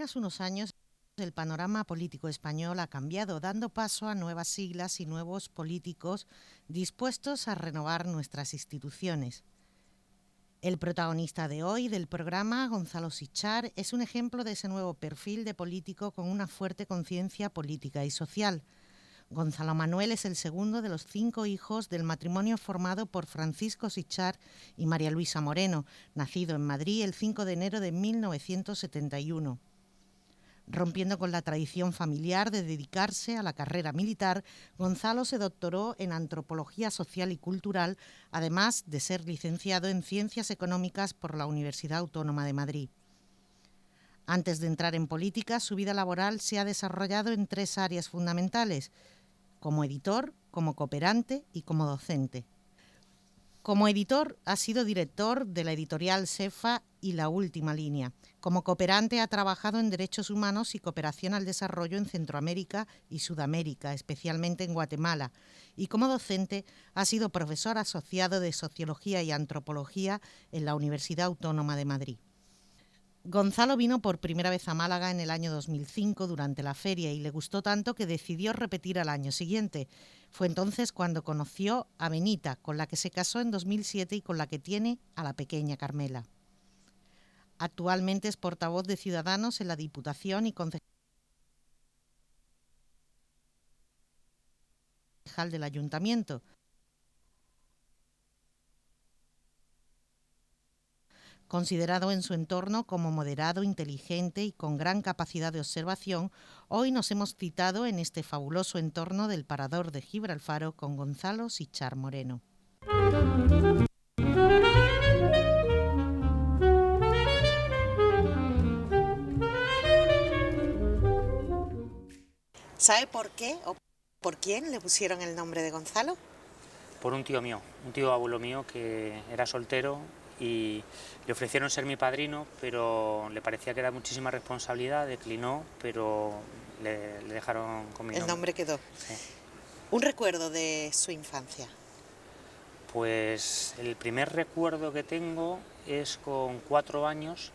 apenas unos años el panorama político español ha cambiado, dando paso a nuevas siglas y nuevos políticos dispuestos a renovar nuestras instituciones. El protagonista de hoy del programa, Gonzalo Sitchar, es un ejemplo de ese nuevo perfil de político con una fuerte conciencia política y social. Gonzalo Manuel es el segundo de los 5 hijos del matrimonio formado por Francisco Sitchar y María Luisa Moreno, nacido en Madrid el 5 de enero de 1971. Rompiendo con la tradición familiar de dedicarse a la carrera militar, Gonzalo se doctoró en Antropología Social y Cultural, además de ser licenciado en Ciencias Económicas por la Universidad Autónoma de Madrid. Antes de entrar en política, su vida laboral se ha desarrollado en 3 áreas fundamentales: como editor, como cooperante y como docente. Como editor ha sido director de la editorial Cefa y La Última Línea. Como cooperante ha trabajado en derechos humanos y cooperación al desarrollo en Centroamérica y Sudamérica, especialmente en Guatemala. Y como docente ha sido profesor asociado de Sociología y Antropología en la Universidad Autónoma de Madrid. Gonzalo vino por primera vez a Málaga en el año 2005 durante la feria y le gustó tanto que decidió repetir al año siguiente. Fue entonces cuando conoció a Benita, con la que se casó en 2007 y con la que tiene a la pequeña Carmela. Actualmente es portavoz de Ciudadanos en la Diputación y concejal del Ayuntamiento. Considerado en su entorno como moderado, inteligente y con gran capacidad de observación, hoy nos hemos citado en este fabuloso entorno del Parador de Gibralfaro con Gonzalo Sitchar Moreno. ¿Sabe por qué o por quién le pusieron el nombre de Gonzalo? Por un tío mío, un tío abuelo mío que era soltero y le ofrecieron ser mi padrino, pero le parecía que era muchísima responsabilidad, declinó, pero le dejaron con mi nombre. El nombre quedó. Sí. ¿Un recuerdo de su infancia? Pues el primer recuerdo que tengo es con 4 años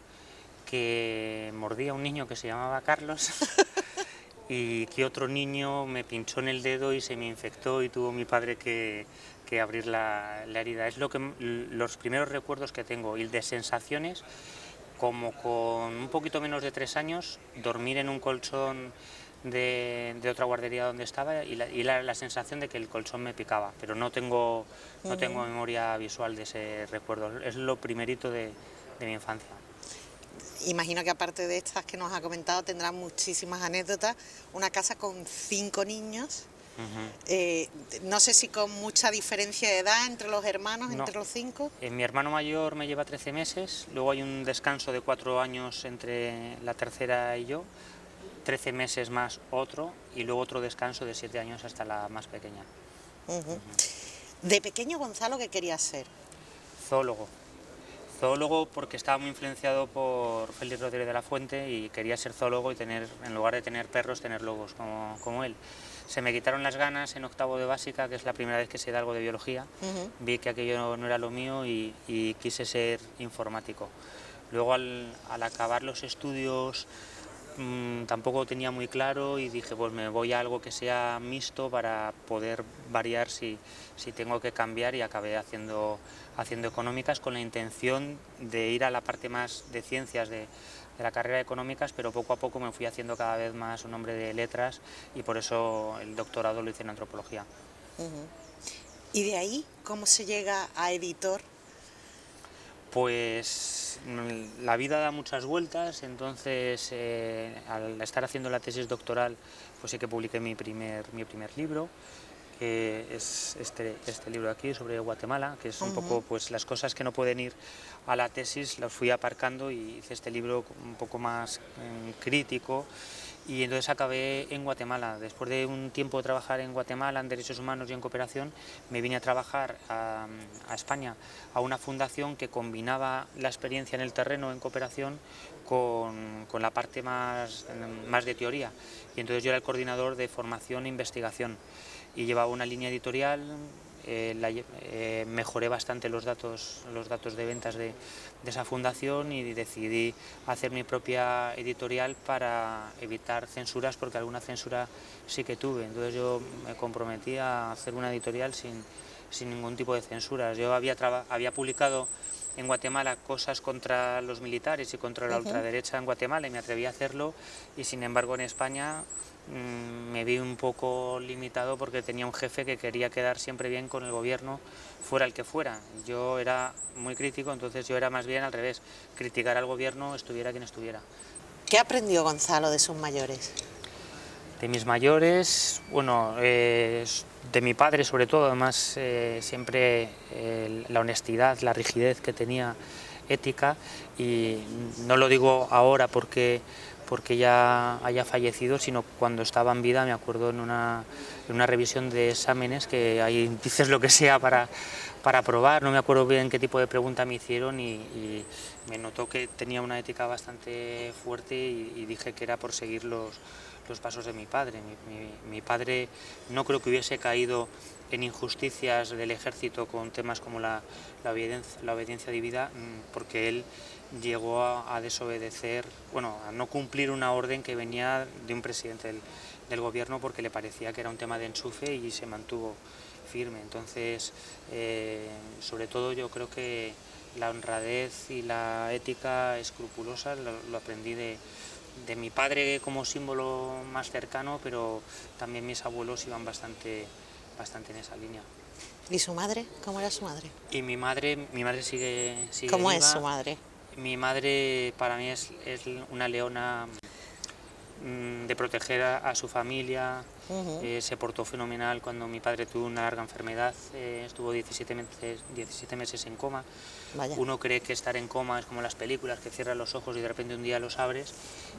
que mordía a un niño que se llamaba Carlos y que otro niño me pinchó en el dedo y se me infectó y tuvo mi padre que abrir la herida. Es los primeros recuerdos que tengo, y de sensaciones, como con un poquito menos de 3 años, dormir en un colchón de otra guardería donde estaba y la sensación de que el colchón me picaba, pero no tengo memoria visual de ese recuerdo. Es lo primerito de mi infancia. Imagino que aparte de estas que nos ha comentado tendrá muchísimas anécdotas. Una casa con 5 niños. No sé si con mucha diferencia de edad entre los hermanos, No. entre los 5. Mi hermano mayor me lleva 13 meses, luego hay un descanso de 4 años entre la tercera y yo, 13 meses más otro, y luego otro descanso de 7 años hasta la más pequeña. De pequeño, Gonzalo, ¿qué quería ser? Zoólogo. Zoólogo porque estaba muy influenciado por Félix Rodríguez de la Fuente y quería ser zoólogo y en lugar de tener perros, tener lobos como él. Se me quitaron las ganas en octavo de básica, que es la primera vez que se da algo de biología. Vi que aquello no era lo mío y quise ser informático. Luego al acabar los estudios tampoco tenía muy claro y dije, pues me voy a algo que sea mixto para poder variar si tengo que cambiar, y acabé haciendo económicas con la intención de ir a la parte más de ciencias de la carrera de económicas, pero poco a poco me fui haciendo cada vez más un hombre de letras y por eso el doctorado lo hice en antropología. ¿Y de ahí cómo se llega a editor? Pues la vida da muchas vueltas, entonces al estar haciendo la tesis doctoral pues sí que publiqué mi primer libro, que es este libro de aquí sobre Guatemala, que es un poco pues las cosas que no pueden ir a la tesis las fui aparcando y hice este libro un poco más crítico. Y entonces acabé en Guatemala. Después de un tiempo de trabajar en Guatemala en derechos humanos y en cooperación, me vine a trabajar a España, a una fundación que combinaba la experiencia en el terreno en cooperación con la parte más de teoría. Y entonces yo era el coordinador de formación e investigación y llevaba una línea editorial mejoré bastante los datos de ventas de esa fundación y decidí hacer mi propia editorial para evitar censuras, porque alguna censura sí que tuve. Entonces yo me comprometí a hacer una editorial sin ningún tipo de censuras. Yo había publicado en Guatemala cosas contra los militares y contra la ultraderecha en Guatemala y me atreví a hacerlo, y sin embargo en España me vi un poco limitado porque tenía un jefe que quería quedar siempre bien con el gobierno, fuera el que fuera. Yo era muy crítico, entonces yo era más bien al revés, criticar al gobierno estuviera quien estuviera. ¿Qué aprendió Gonzalo de sus mayores? De mis mayores, bueno, de mi padre sobre todo, además siempre la honestidad, la rigidez que tenía ética, y no lo digo ahora porque ya haya fallecido, sino cuando estaba en vida. Me acuerdo en una revisión de exámenes que ahí dices lo que sea para probar, no me acuerdo bien qué tipo de pregunta me hicieron, y me notó que tenía una ética bastante fuerte, y dije que era por seguir los pasos de mi padre. Mi padre no creo que hubiese caído en injusticias del ejército con temas como la obediencia debida, porque él llegó a desobedecer, bueno, a no cumplir una orden que venía de un presidente del gobierno porque le parecía que era un tema de enchufe, y se mantuvo firme. Entonces, sobre todo yo creo que la honradez y la ética escrupulosa lo aprendí de mi padre como símbolo más cercano, pero también mis abuelos iban bastante en esa línea. ¿Y su madre? ¿Cómo era su madre? Y mi madre sigue ¿Cómo viva. es su madre? Mi madre para mí es una leona de proteger a su familia. Se portó fenomenal cuando mi padre tuvo una larga enfermedad, estuvo 17 meses en coma. Vaya. Uno cree que estar en coma es como las películas, que cierras los ojos y de repente un día los abres,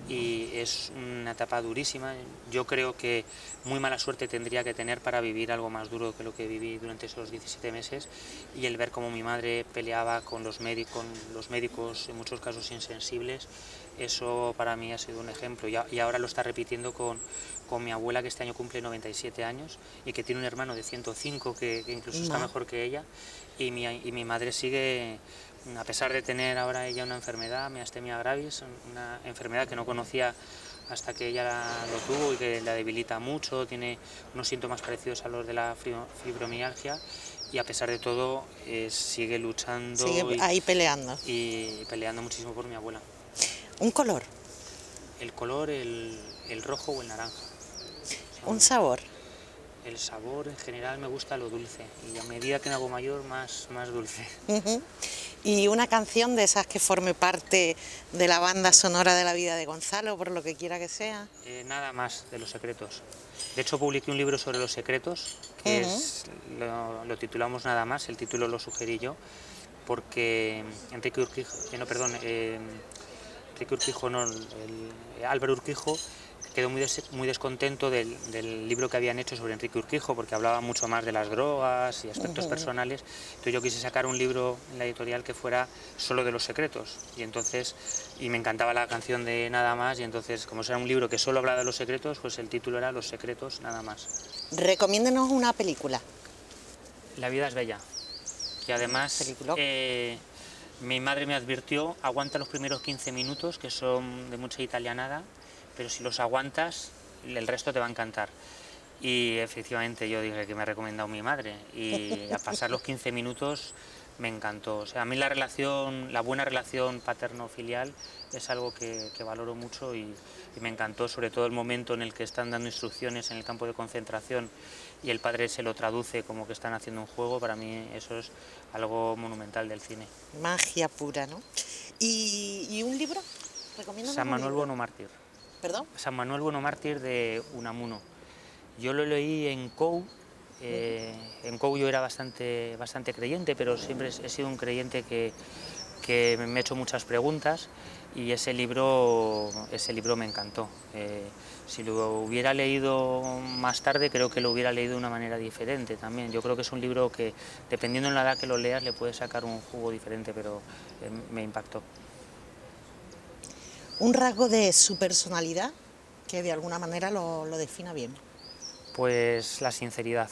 y es una etapa durísima. Yo creo que muy mala suerte tendría que tener para vivir algo más duro que lo que viví durante esos 17 meses, y el ver cómo mi madre peleaba con los médicos en muchos casos insensibles, eso para mí ha sido un ejemplo, y ahora lo está repitiendo con mi abuela, que este año cumple 97 años y que tiene un hermano de 105 que incluso está mejor que ella, y mi madre sigue, a pesar de tener ahora ella una enfermedad, miastenia gravis, una enfermedad que no conocía hasta que ella lo tuvo y que la debilita mucho, tiene unos síntomas parecidos a los de la fibromialgia, y a pesar de todo sigue luchando, sigue ahí peleando. Y peleando muchísimo por mi abuela. ¿Un color? El color, el rojo o el naranja. ¿Un sabor? El sabor en general me gusta lo dulce, y a medida que me hago mayor más dulce. ¿Y una canción de esas que forme parte de la banda sonora de la vida de Gonzalo, por lo que quiera que sea? Nada más, de Los Secretos. De hecho publiqué un libro sobre los secretos, que lo titulamos Nada más, el título lo sugerí yo, porque Álvaro Urquijo quedó muy descontento del libro que habían hecho sobre Enrique Urquijo, porque hablaba mucho más de las drogas y aspectos personales. Entonces yo quise sacar un libro en la editorial que fuera solo de los secretos, y me encantaba la canción de Nada más, y entonces, como era un libro que solo hablaba de los secretos, pues el título era Los secretos, nada más. Recomiéndenos una película. La vida es bella, y además mi madre me advirtió: aguanta los primeros 15 minutos, que son de mucha italianada, pero si los aguantas, el resto te va a encantar. Y efectivamente yo dije que me ha recomendado mi madre, y a pasar los 15 minutos me encantó. O sea, a mí la buena relación paterno-filial es algo que valoro mucho, y me encantó, sobre todo el momento en el que están dando instrucciones en el campo de concentración y el padre se lo traduce como que están haciendo un juego. Para mí eso es algo monumental del cine. Magia pura, ¿no? ¿Y un libro? ¿Recomiéndanos San Manuel un libro? Bueno Mártir. ¿Perdón? San Manuel Bueno Mártir, de Unamuno. Yo lo leí en COU. En COU yo era bastante creyente, pero siempre he sido un creyente que me he hecho muchas preguntas, y ese libro me encantó. Si lo hubiera leído más tarde, creo que lo hubiera leído de una manera diferente también. Yo creo que es un libro que, dependiendo de la edad que lo leas, le puedes sacar un jugo diferente, pero me impactó. Un rasgo de su personalidad que de alguna manera lo defina bien. Pues la sinceridad.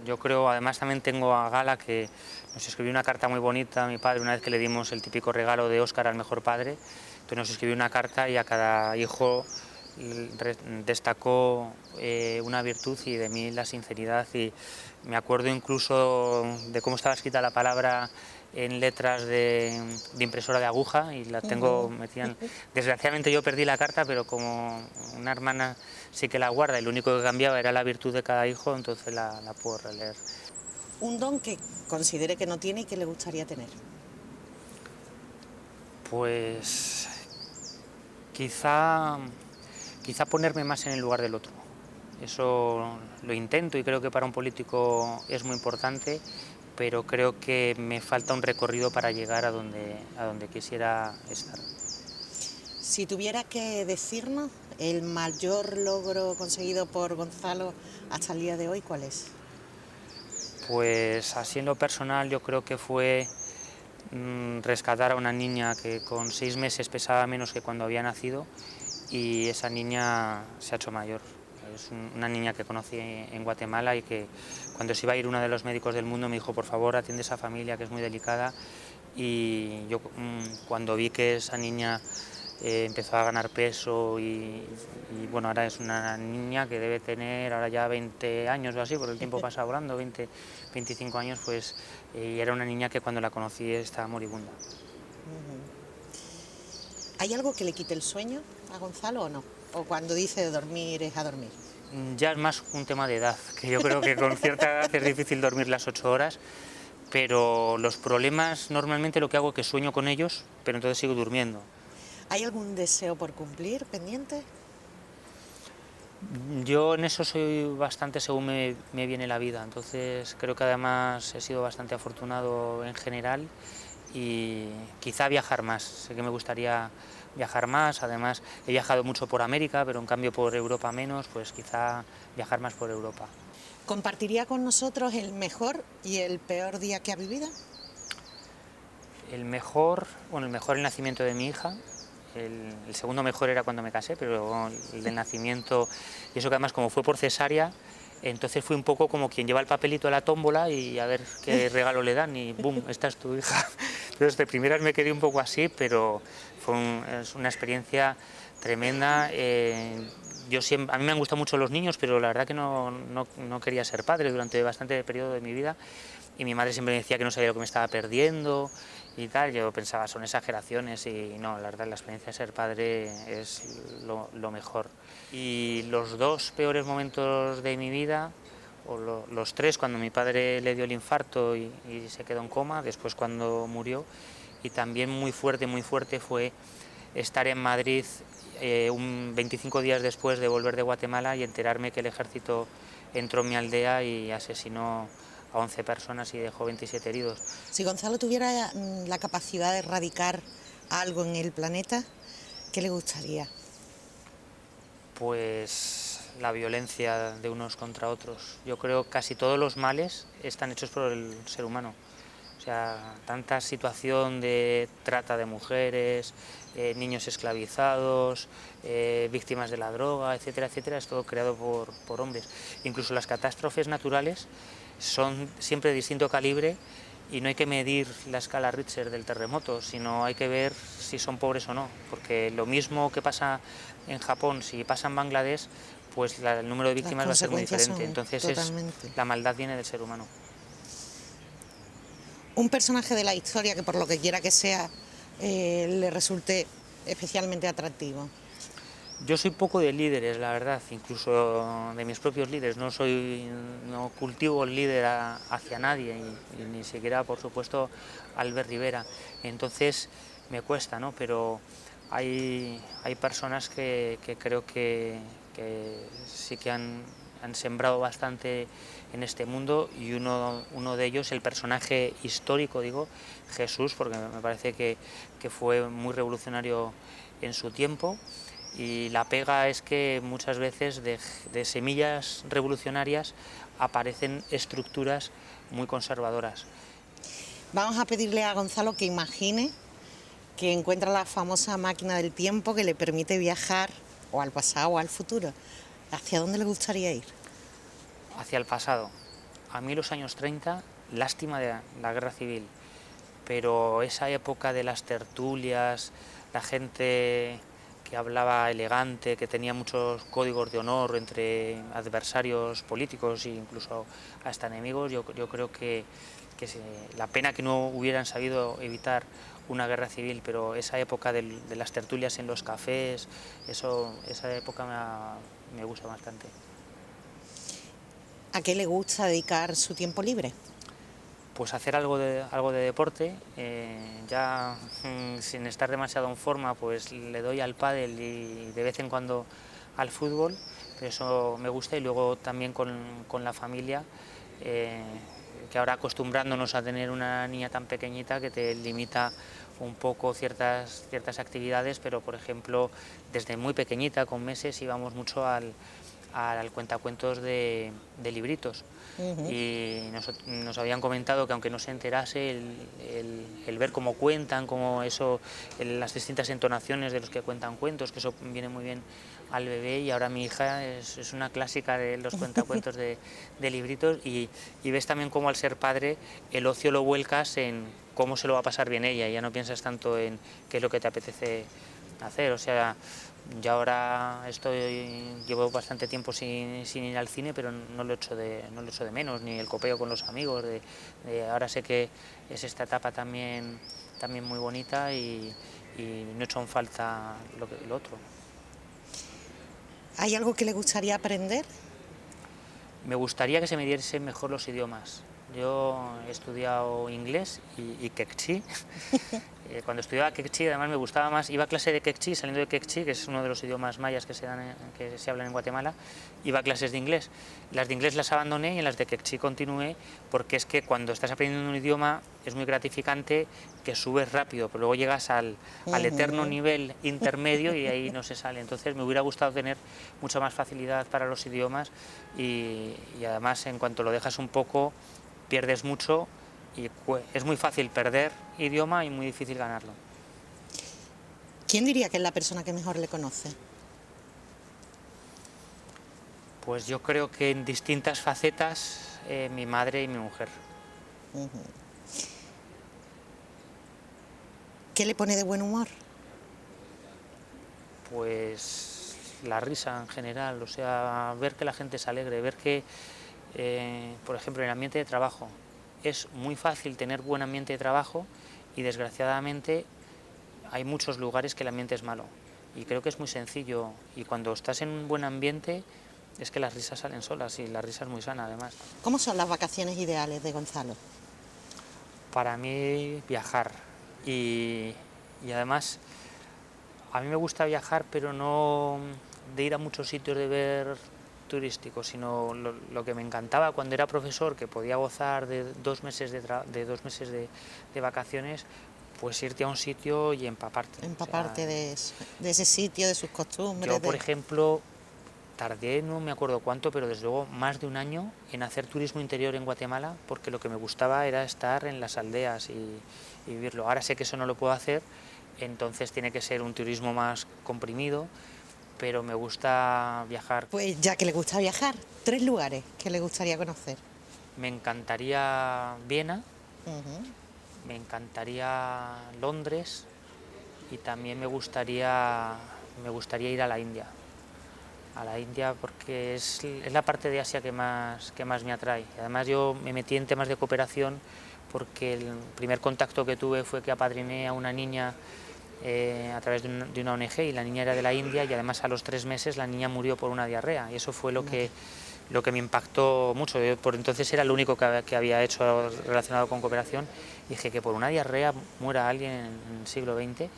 Yo creo, además también tengo a Gala, que nos escribió una carta muy bonita a mi padre una vez que le dimos el típico regalo de Óscar al mejor padre. Entonces nos escribió una carta y a cada hijo destacó una virtud, y de mí la sinceridad, y me acuerdo incluso de cómo estaba escrita la palabra en letras de impresora de aguja, y la tengo metida. Desgraciadamente yo perdí la carta, pero como una hermana sí que la guarda y lo único que cambiaba era la virtud de cada hijo, entonces la puedo releer. Un don que considere que no tiene y que le gustaría tener. Pues quizá ponerme más en el lugar del otro. Eso lo intento y creo que para un político es muy importante, pero creo que me falta un recorrido para llegar a donde quisiera estar. Si tuviera que decirnos el mayor logro conseguido por Gonzalo hasta el día de hoy, ¿cuál es? Pues así en lo personal yo creo que fue rescatar a una niña que con 6 meses pesaba menos que cuando había nacido, y esa niña se ha hecho mayor. Es una niña que conocí en Guatemala y que cuando se iba a ir uno de los médicos del mundo me dijo: por favor, atiende a esa familia que es muy delicada, y yo cuando vi que esa niña empezó a ganar peso y bueno, ahora es una niña que debe tener ahora ya 20 años o así, porque el tiempo pasa volando, 20, 25 años, pues, y era una niña que cuando la conocí estaba moribunda. ¿Hay algo que le quite el sueño a Gonzalo o no? ¿O cuando dice de dormir es a dormir? Ya es más un tema de edad, que yo creo que con cierta edad es difícil dormir las 8 horas, pero los problemas normalmente lo que hago es que sueño con ellos, pero entonces sigo durmiendo. ¿Hay algún deseo por cumplir pendiente? Yo en eso soy bastante según me viene la vida, entonces creo que además he sido bastante afortunado en general, y quizá viajar más. Sé que me gustaría viajar más, además he viajado mucho por América, pero en cambio por Europa menos, pues quizá viajar más por Europa. ¿Compartiría con nosotros el mejor y el peor día que ha vivido? El mejor el nacimiento de mi hija. El segundo mejor era cuando me casé, pero el del nacimiento, y eso que además como fue por cesárea, entonces fui un poco como quien lleva el papelito a la tómbola y a ver qué regalo le dan, y ¡boom!, esta es tu hija. Entonces de primeras me quedé un poco así, pero es una experiencia tremenda. A mí me han gustado mucho los niños, pero la verdad que no quería ser padre durante bastante periodo de mi vida, y mi madre siempre me decía que no sabía lo que me estaba perdiendo y tal. Yo pensaba, son exageraciones, y no, la verdad la experiencia de ser padre es lo mejor. Y los 2 peores momentos de mi vida, o los 3, cuando mi padre le dio el infarto y se quedó en coma, después cuando murió, y también muy fuerte fue estar en Madrid 25 días después de volver de Guatemala y enterarme que el ejército entró en mi aldea y asesinó a 11 personas y dejó 27 heridos. Si Gonzalo tuviera la capacidad de erradicar algo en el planeta, ¿qué le gustaría? Pues la violencia de unos contra otros. Yo creo que casi todos los males están hechos por el ser humano. O sea, tanta situación de trata de mujeres, niños esclavizados, víctimas de la droga, etcétera, etcétera, es todo creado por hombres. Incluso las catástrofes naturales son siempre de distinto calibre, y no hay que medir la escala Richter del terremoto, sino hay que ver si son pobres o no, porque lo mismo que pasa en Japón, si pasa en Bangladesh, pues el número de víctimas va a ser muy diferente. Entonces la maldad viene del ser humano. Un personaje de la historia que por lo que quiera que sea le resulte especialmente atractivo. Yo soy poco de líderes, la verdad, incluso de mis propios líderes. No cultivo el líder hacia nadie, y ni siquiera, por supuesto, Albert Rivera. Entonces me cuesta, ¿no? Pero hay personas que creo que sí que han sembrado bastante en este mundo, y uno de ellos, el personaje histórico, digo, Jesús, porque me parece que fue muy revolucionario en su tiempo. Y la pega es que muchas veces de semillas revolucionarias aparecen estructuras muy conservadoras. Vamos a pedirle a Gonzalo que imagine que encuentra la famosa máquina del tiempo que le permite viajar o al pasado o al futuro. ¿Hacia dónde le gustaría ir? Hacia el pasado. a mí los años 30, lástima de la guerra civil, pero esa época de las tertulias, la gente que hablaba elegante, que tenía muchos códigos de honor entre adversarios políticos e incluso hasta enemigos, yo creo que la pena que no hubieran sabido evitar una guerra civil, pero esa época de las tertulias en los cafés, esa época me gusta bastante. ¿A qué le gusta dedicar su tiempo libre? Pues hacer algo de deporte, ya sin estar demasiado en forma, pues le doy al pádel y de vez en cuando al fútbol, pero eso me gusta, y luego también con la familia, que ahora acostumbrándonos a tener una niña tan pequeñita que te limita un poco ciertas actividades, pero por ejemplo desde muy pequeñita, con meses, íbamos mucho al cuentacuentos de libritos. Y nos habían comentado que aunque no se enterase, el ver cómo cuentan, las distintas entonaciones de los que cuentan cuentos, que eso viene muy bien al bebé, y ahora mi hija es una clásica de los cuentacuentos de libritos, y ves también cómo al ser padre el ocio lo vuelcas en cómo se lo va a pasar bien ella, y ya no piensas tanto en qué es lo que te apetece hacer. O sea, yo ahora llevo bastante tiempo sin ir al cine, pero no lo echo de menos, ni el copeo con los amigos. Ahora sé que es esta etapa también muy bonita, y no echo en falta lo otro. ¿Hay algo que le gustaría aprender? Me gustaría que se me diesen mejor los idiomas. Yo he estudiado inglés y quechí. Cuando estudiaba quechí, además me gustaba más, iba a clase de quechí, saliendo de quechí, que es uno de los idiomas mayas que se hablan en Guatemala, iba a clases de inglés. Las de inglés las abandoné y en las de quechí continué, porque es que cuando estás aprendiendo un idioma es muy gratificante, que subes rápido, pero luego llegas al eterno nivel intermedio y ahí no se sale. Entonces me hubiera gustado tener mucha más facilidad para los idiomas, y además en cuanto lo dejas un poco pierdes mucho, y es muy fácil perder idioma y muy difícil ganarlo. ¿Quién diría que es la persona que mejor le conoce? Pues yo creo que en distintas facetas, mi madre y mi mujer. ¿Qué le pone de buen humor? Pues la risa en general, o sea, ver que la gente se alegre, ver que, por ejemplo, en el ambiente de trabajo, es muy fácil tener buen ambiente de trabajo, y desgraciadamente hay muchos lugares que el ambiente es malo, y creo que es muy sencillo, y cuando estás en un buen ambiente es que las risas salen solas, y la risa es muy sana además. ¿Cómo son las vacaciones ideales de Gonzalo? Para mí viajar, y además a mí me gusta viajar, pero no de ir a muchos sitios de ver turísticos, sino lo que me encantaba cuando era profesor, que podía gozar de 2 meses de vacaciones, pues irte a un sitio y empaparte. Empaparte O sea, de ese sitio, de sus costumbres. yo, por ejemplo, tardé, no me acuerdo cuánto, pero desde luego más de un año en hacer turismo interior en Guatemala, porque lo que me gustaba era estar en las aldeas y vivirlo. Ahora sé que eso no lo puedo hacer, entonces tiene que ser un turismo más comprimido, pero me gusta viajar. Pues ya que le gusta viajar, 3 lugares que le gustaría conocer. Me encantaría Viena, Ujú. me encantaría Londres, y también me gustaría ir a la India. A la India, porque es la parte de Asia que más me atrae. Además yo me metí en temas de cooperación porque el primer contacto que tuve fue que apadriné a una niña a través de una ONG, y la niña era de la India, y además a los 3 meses la niña murió por una diarrea, y eso fue lo que me impactó mucho. Yo por entonces era lo único que había hecho relacionado con cooperación, y dije que por una diarrea muera alguien en el siglo XX.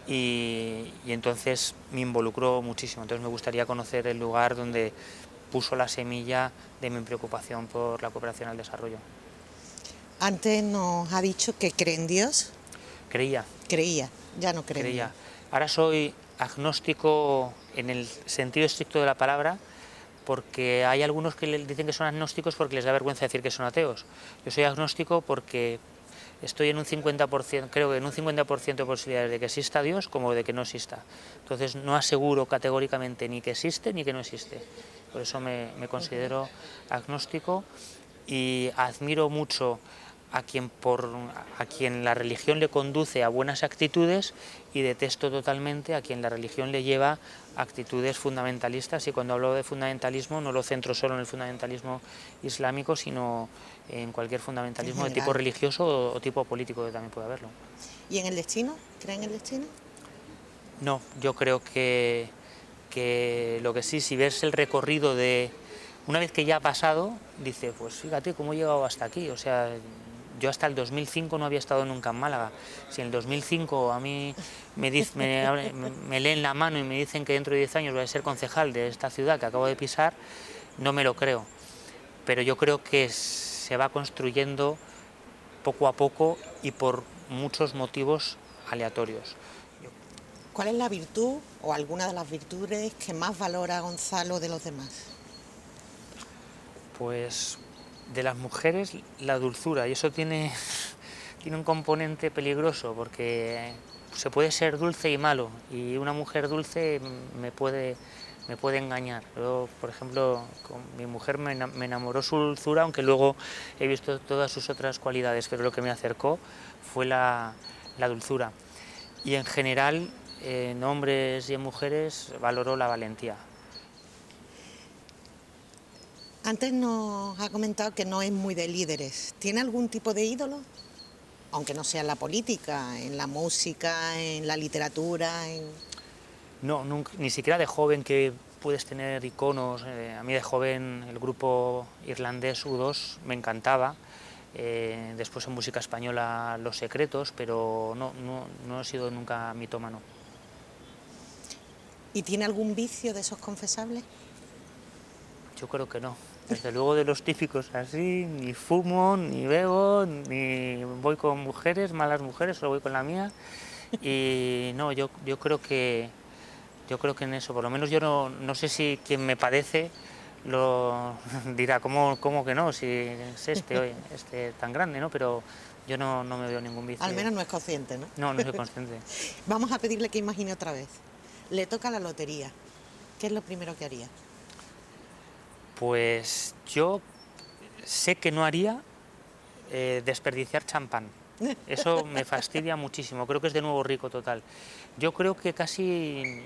Y entonces me involucró muchísimo. Entonces me gustaría conocer el lugar donde puso la semilla de mi preocupación por la cooperación al desarrollo. Antes nos ha dicho que cree en Dios. Creía. Ya no cree en Dios. Ahora soy agnóstico en el sentido estricto de la palabra, porque hay algunos que dicen que son agnósticos porque les da vergüenza decir que son ateos. Yo soy agnóstico porque estoy en un 50%, creo que en un 50% de posibilidades de que exista Dios como de que no exista. Entonces no aseguro categóricamente ni que existe ni que no existe. Por eso me considero agnóstico, y admiro mucho a quien la religión le conduce a buenas actitudes y detesto totalmente a quien la religión le lleva a actitudes fundamentalistas, y cuando hablo de fundamentalismo no lo centro solo en el fundamentalismo islámico, sino en cualquier fundamentalismo de tipo religioso o tipo político, que también puede haberlo. ¿Y en el destino? ¿Cree en el destino? No, yo creo que lo que sí, si ves el recorrido de... Una vez que ya ha pasado, dice, pues fíjate cómo he llegado hasta aquí. O sea, yo hasta el 2005 no había estado nunca en Málaga. Si en el 2005 a mí me leen la mano y me dicen que dentro de 10 años voy a ser concejal de esta ciudad que acabo de pisar, no me lo creo. Pero yo creo que se va construyendo poco a poco y por muchos motivos aleatorios. ¿Cuál es la virtud o alguna de las virtudes que más valora Gonzalo de los demás? Pues de las mujeres la dulzura, y eso tiene un componente peligroso, porque se puede ser dulce y malo, y una mujer dulce me puede engañar. Yo, por ejemplo, con mi mujer me enamoró su dulzura, aunque luego he visto todas sus otras cualidades, pero lo que me acercó fue la dulzura. Y en general, en hombres y en mujeres, valoró la valentía. Antes nos ha comentado que no es muy de líderes. ¿Tiene algún tipo de ídolo? Aunque no sea en la política, en la música, en la literatura. No, nunca, ni siquiera de joven, que puedes tener iconos. A mí de joven el grupo irlandés U2 me encantaba. Después en música española Los Secretos, pero no he sido nunca mitómano. ¿Y tiene algún vicio de esos confesables? Yo creo que no. Desde luego de los típicos así, ni fumo, ni bebo, ni voy con mujeres, malas mujeres, solo voy con la mía. Y no, yo creo que en eso, por lo menos yo no sé si quien me padece lo dirá, ¿cómo que no? Si es este tan grande, ¿no? Pero yo no me veo ningún vicio. Al menos no es consciente, ¿no? No soy consciente. Vamos a pedirle que imagine otra vez. Le toca la lotería. ¿Qué es lo primero que haría? Pues yo sé que no haría desperdiciar champán. Eso me fastidia muchísimo, creo que es de nuevo rico total. Yo creo que casi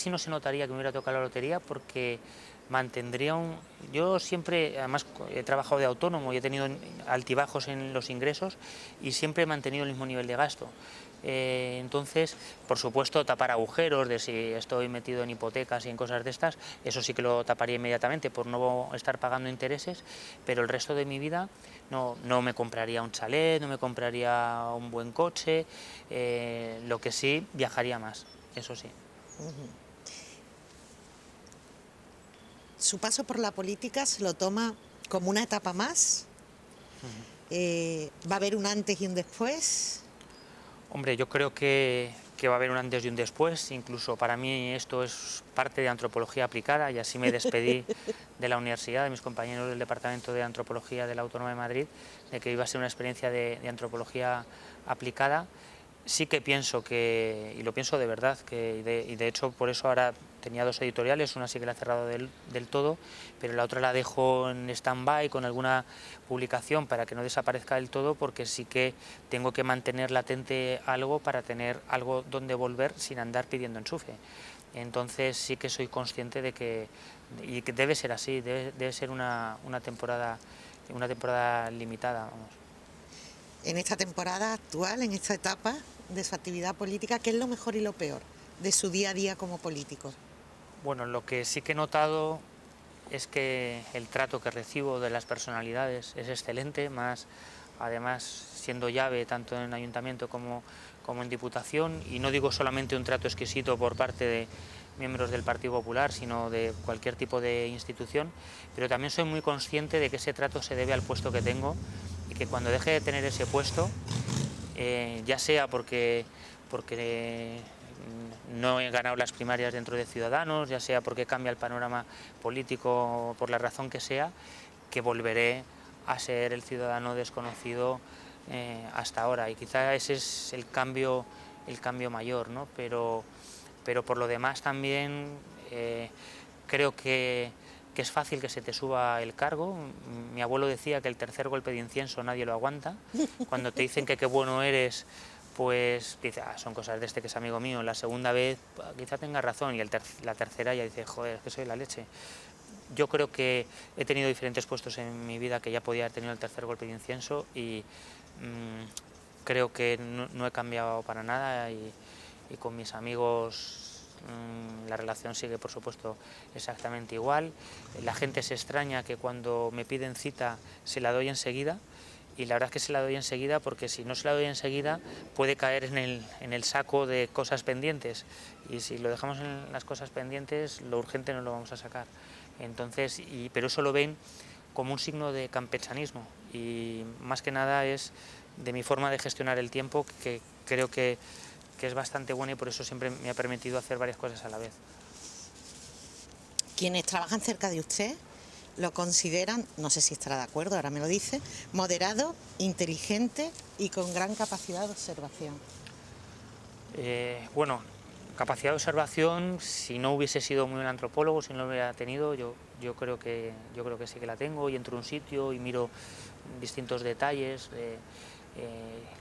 no se notaría que me hubiera tocado la lotería, porque mantendría un... Yo siempre, además he trabajado de autónomo y he tenido altibajos en los ingresos y siempre he mantenido el mismo nivel de gasto. Entonces, por supuesto, tapar agujeros de si estoy metido en hipotecas y en cosas de estas, eso sí que lo taparía inmediatamente por no estar pagando intereses, pero el resto de mi vida no me compraría un chalet, no me compraría un buen coche, lo que sí, viajaría más, eso sí. Su paso por la política se lo toma como una etapa más. ¿Va a haber un antes y un después? Hombre, yo creo que va a haber un antes y un después. Incluso para mí esto es parte de antropología aplicada, y así me despedí de la universidad, de mis compañeros del Departamento de Antropología de la Autónoma de Madrid, de que iba a ser una experiencia de antropología aplicada. Sí que pienso que, y lo pienso de verdad, y de hecho por eso ahora tenía dos editoriales, una sí que la he cerrado del todo, pero la otra la dejo en stand-by con alguna publicación para que no desaparezca del todo, porque sí que tengo que mantener latente algo para tener algo donde volver sin andar pidiendo enchufe. Entonces sí que soy consciente de que debe ser así, debe ser una temporada limitada, vamos. En esta temporada actual, en esta etapa de su actividad política, ¿qué es lo mejor y lo peor de su día a día como político? Bueno, lo que sí que he notado es que el trato que recibo de las personalidades es excelente, más además siendo llave tanto en ayuntamiento como en diputación, y no digo solamente un trato exquisito por parte de miembros del Partido Popular, sino de cualquier tipo de institución, pero también soy muy consciente de que ese trato se debe al puesto que tengo, y que cuando deje de tener ese puesto, ya sea porque no he ganado las primarias dentro de Ciudadanos, ya sea porque cambia el panorama político, por la razón que sea, que volveré a ser el ciudadano desconocido hasta ahora, y quizá ese es el cambio mayor, ¿no? Pero por lo demás también creo que que es fácil que se te suba el cargo. Mi abuelo decía que el tercer golpe de incienso nadie lo aguanta. Cuando te dicen que qué bueno eres, pues dice, son cosas de este que es amigo mío. La segunda vez quizá tenga razón, y la tercera ya dice, joder, es que soy la leche. Yo creo que he tenido diferentes puestos en mi vida que ya podía haber tenido el tercer golpe de incienso, y creo que no he cambiado para nada, y con mis amigos la relación sigue, por supuesto, exactamente igual. La gente se extraña que cuando me piden cita se la doy enseguida, y la verdad es que se la doy enseguida, porque si no se la doy enseguida puede caer en el saco de cosas pendientes, y si lo dejamos en las cosas pendientes, lo urgente no lo vamos a sacar. Entonces, pero eso lo ven como un signo de campechanismo, y más que nada es de mi forma de gestionar el tiempo, que creo que es bastante buena, y por eso siempre me ha permitido hacer varias cosas a la vez. Quienes trabajan cerca de usted lo consideran, no sé si estará de acuerdo, ahora me lo dice, moderado, inteligente y con gran capacidad de observación. Bueno, capacidad de observación, si no hubiese sido muy buen antropólogo, si no lo hubiera tenido, yo creo que sí que la tengo, y entro a un sitio y miro distintos detalles.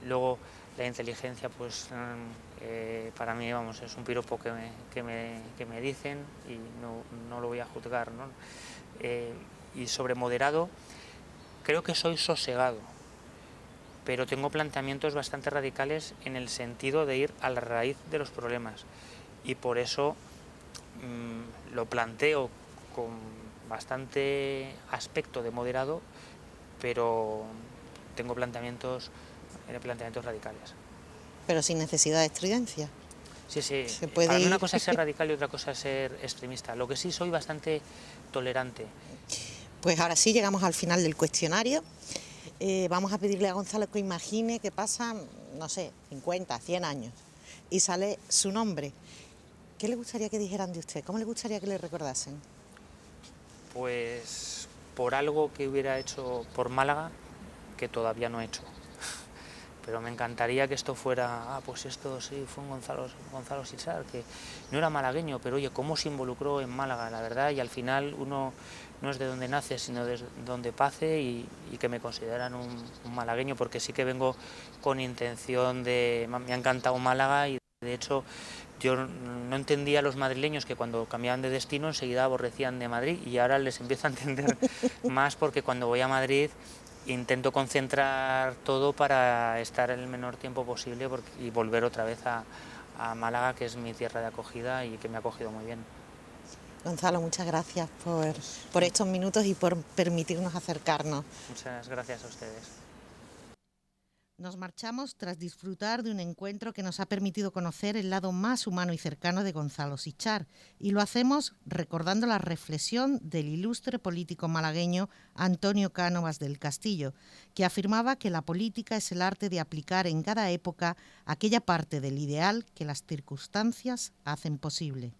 Luego la inteligencia, pues para mí, vamos, es un piropo que me dicen, y no lo voy a juzgar, ¿no? Y sobre moderado, creo que soy sosegado, pero tengo planteamientos bastante radicales en el sentido de ir a la raíz de los problemas, y por eso lo planteo con bastante aspecto de moderado, pero tengo planteamientos radicales. Pero sin necesidad de estridencia. Sí, sí. Se puede Para mí una ir. cosa es ser radical y otra cosa es ser extremista. Lo que sí, soy bastante tolerante. Pues ahora sí, llegamos al final del cuestionario. Vamos a pedirle a Gonzalo que imagine que pasan, no sé, 50, 100 años y sale su nombre. ¿Qué le gustaría que dijeran de usted? ¿Cómo le gustaría que le recordasen? Pues por algo que hubiera hecho por Málaga, que todavía no he hecho. Pero me encantaría que esto fuera, pues esto sí, fue un Gonzalo Sisar, que no era malagueño, pero oye, cómo se involucró en Málaga, la verdad, y al final uno no es de donde nace, sino de donde pase, y que me consideran un malagueño, porque sí que vengo con intención de... Me ha encantado Málaga, y de hecho yo no entendía a los madrileños que cuando cambiaban de destino enseguida aborrecían de Madrid, y ahora les empiezo a entender más, porque cuando voy a Madrid intento concentrar todo para estar el menor tiempo posible y volver otra vez a Málaga, que es mi tierra de acogida y que me ha acogido muy bien. Gonzalo, muchas gracias por estos minutos y por permitirnos acercarnos. Muchas gracias a ustedes. Nos marchamos tras disfrutar de un encuentro que nos ha permitido conocer el lado más humano y cercano de Gonzalo Sisar, y lo hacemos recordando la reflexión del ilustre político malagueño Antonio Cánovas del Castillo, que afirmaba que la política es el arte de aplicar en cada época aquella parte del ideal que las circunstancias hacen posible.